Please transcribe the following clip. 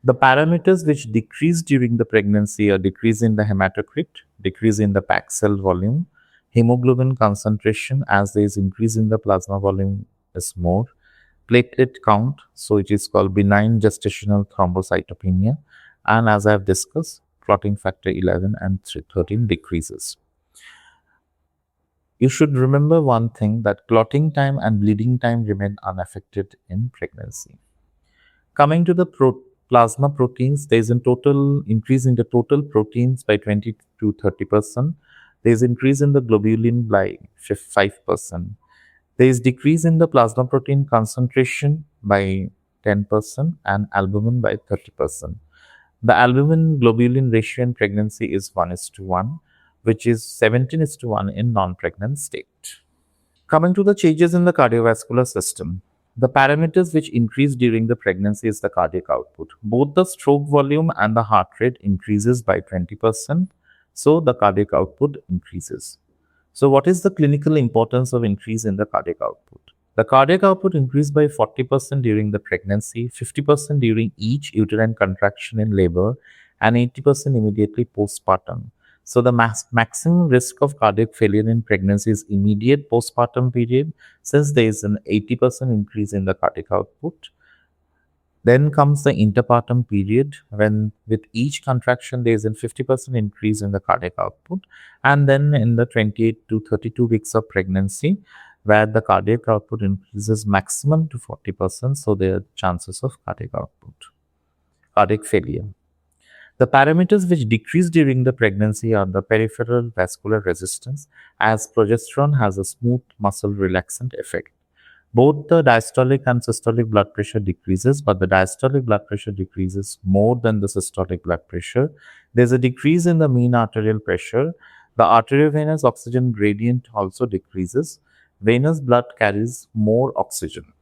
The parameters which decrease during the pregnancy are decrease in the hematocrit, decrease in the packed cell volume, hemoglobin concentration as there is increase in the plasma volume is more, platelet count, so it is called benign gestational thrombocytopenia, and as I have discussed, clotting factor 11 and 13 decreases. You should remember one thing that clotting time and bleeding time remain unaffected in pregnancy. Coming to the plasma proteins, there is a total increase in the total proteins by 20 to 30%. There is increase in the globulin by 5%. There is decrease in the plasma protein concentration by 10% and albumin by 30%. The albumin globulin ratio in pregnancy is 1:1, which is 17:1 in non-pregnant state. Coming to the changes in the cardiovascular system, the parameters which increase during the pregnancy is the cardiac output. Both the stroke volume and the heart rate increases by 20%, so the cardiac output increases. So what is the clinical importance of increase in the cardiac output? The cardiac output increased by 40% during the pregnancy, 50% during each uterine contraction in labor, and 80% immediately postpartum. So the maximum risk of cardiac failure in pregnancy is immediate postpartum period, since there is an 80% increase in the cardiac output. Then comes the interpartum period, when with each contraction there is a 50% increase in the cardiac output, and then in the 28 to 32 weeks of pregnancy, where the cardiac output increases maximum to 40%, so there are chances of cardiac failure. The parameters which decrease during the pregnancy are the peripheral vascular resistance, as progesterone has a smooth muscle relaxant effect. Both the diastolic and systolic blood pressure decreases, but the diastolic blood pressure decreases more than the systolic blood pressure. There's a decrease in the mean arterial pressure. The arteriovenous oxygen gradient also decreases. Venous blood carries more oxygen.